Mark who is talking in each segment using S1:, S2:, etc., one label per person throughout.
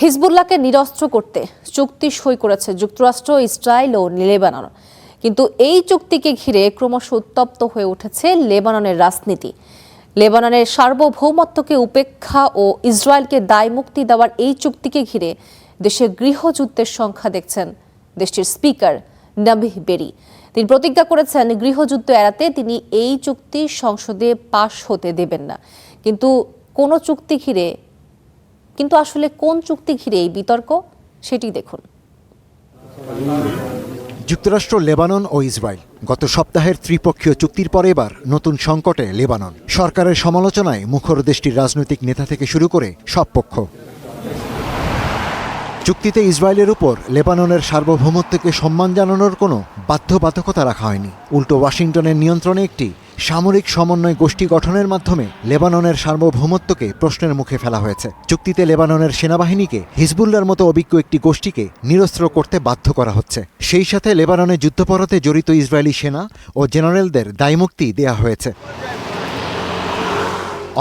S1: হিজবুল্লাহকে নিরস্ত্র করতে চুক্তি সই করেছে যুক্তরাষ্ট্র, ইসরায়েল ও লেবানন। কিন্তু এই চুক্তিকে ঘিরে ক্রমশ উত্তপ্ত হয়ে উঠেছে লেবাননের রাজনীতি। লেবাননের সার্বভৌমত্বকে উপেক্ষা ও ইসরায়েলকে দায়মুক্তি দেওয়ার এই চুক্তিকে ঘিরে দেশে গৃহযুদ্ধের সংখ্যা দেখছেন দেশটির স্পিকার নাবিহ বেরি। তিনি প্রতিজ্ঞা করেছেন গৃহযুদ্ধ এড়াতে তিনি এই চুক্তি সংসদে পাশ হতে দেবেন না। কিন্তু আসলে কোন চুক্তি ঘিরে এই বিতর্ক, সেটি দেখুন।
S2: যুক্তরাষ্ট্র, লেবানন ও ইসরায়েল গত সপ্তাহের ত্রিপক্ষীয় চুক্তির পর এবার নতুন সংকটে লেবানন। সরকারের সমালোচনায় মুখর দেশটির রাজনৈতিক নেতা থেকে শুরু করে সব পক্ষ। চুক্তিতে ইসরায়েলের উপর লেবাননের সার্বভৌমত্বকে সম্মান জানানোর কোনো বাধ্যবাধকতা রাখা হয়নি। উল্টো ওয়াশিংটনের নিয়ন্ত্রণে একটি সামরিক সমন্বয় গোষ্ঠী গঠনের মাধ্যমে লেবাননের সার্বভৌমত্বকে প্রশ্নের মুখে ফেলা হয়েছে। চুক্তিতে লেবাননের সেনাবাহিনীকে হিজবুল্লাহর মতো অভিজ্ঞ একটি গোষ্ঠীকে নিরস্ত্র করতে বাধ্য করা হচ্ছে। সেই সাথে লেবাননে যুদ্ধপরাধে জড়িত ইসরায়েলি সেনা ও জেনারেলদের দায়মুক্তি দেয়া হয়েছে।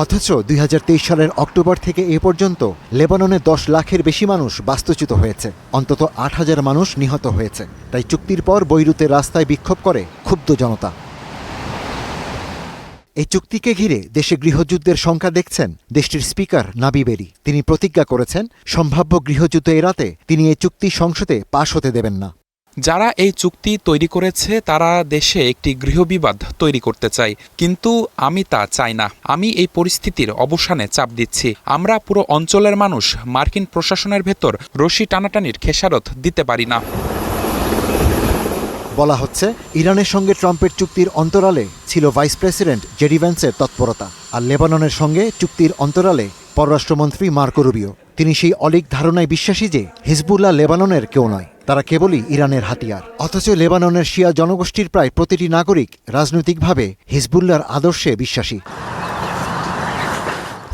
S2: অথচ 2023 সালের অক্টোবর থেকে এ পর্যন্ত লেবাননে 10 লাখের বেশি মানুষ বাস্তুচ্যুত হয়েছে, অন্তত 8,000 মানুষ নিহত হয়েছে। তাই চুক্তির পর বৈরুতে রাস্তায় বিক্ষোভ করে ক্ষুব্ধ জনতা। এই চুক্তিকে ঘিরে দেশে গৃহযুদ্ধের সংখ্যা দেখছেন দেশটির স্পিকার নাবিহ বেরি। তিনি প্রতিজ্ঞা করেছেন সম্ভাব্য গৃহযুদ্ধ এড়াতে তিনি এই চুক্তি সংসদে পাশ হতে দেবেন না।
S3: যারা এই চুক্তি তৈরি করেছে তারা দেশে একটি গৃহবিবাদ তৈরি করতে চায়, কিন্তু আমি তা চাই না। আমি এই পরিস্থিতির অবসানে চাপ দিচ্ছি। আমরা পুরো অঞ্চলের মানুষ মার্কিন প্রশাসনের ভেতর রশি টানাটানির খেসারত দিতে পারি না।
S2: বলা হচ্ছে ইরানের সঙ্গে ট্রাম্পের চুক্তির অন্তরালে ছিল ভাইস প্রেসিডেন্ট জেডি ভ্যান্সের তৎপরতা, আর লেবাননের সঙ্গে চুক্তির অন্তরালে পররাষ্ট্রমন্ত্রী মার্কো রুবিও। তিনি সেই অলীক ধারণায় বিশ্বাসী যে হিজবুল্লাহ লেবাননের কেউ নয়, তারা কেবলই ইরানের হাতিয়ার। অথচ লেবাননের শিয়া জনগোষ্ঠীর প্রায় প্রতিটি নাগরিক রাজনৈতিকভাবে হিজবুল্লাহর আদর্শে বিশ্বাসী।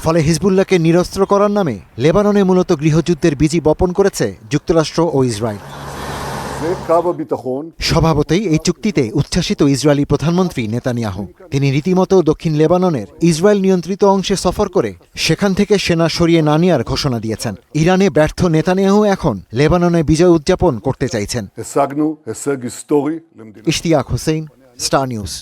S2: ফলে হিজবুল্লাহকে নিরস্ত্র করার নামে লেবাননে মূলত গৃহযুদ্ধের বীজই বপন করেছে যুক্তরাষ্ট্র ও ইসরায়েল। স্বভাবতই এই চুক্তিতে উচ্ছ্বাসিত ইসরায়েলি প্রধানমন্ত্রী নেতানিয়াহু। তিনি রীতিমতো দক্ষিণ লেবাননের ইসরায়েল নিয়ন্ত্রিত অংশে সফর করে সেখান থেকে সেনা সরিয়ে না নেওয়ার ঘোষণা দিয়েছেন। ইরানে ব্যর্থ নেতানিয়াহু এখন লেবাননে বিজয় উদযাপন করতে চাইছেন।
S4: השגנו הישג היסטורי למדינת
S2: ইশতিয়াক হোসেন, স্টার নিউজ।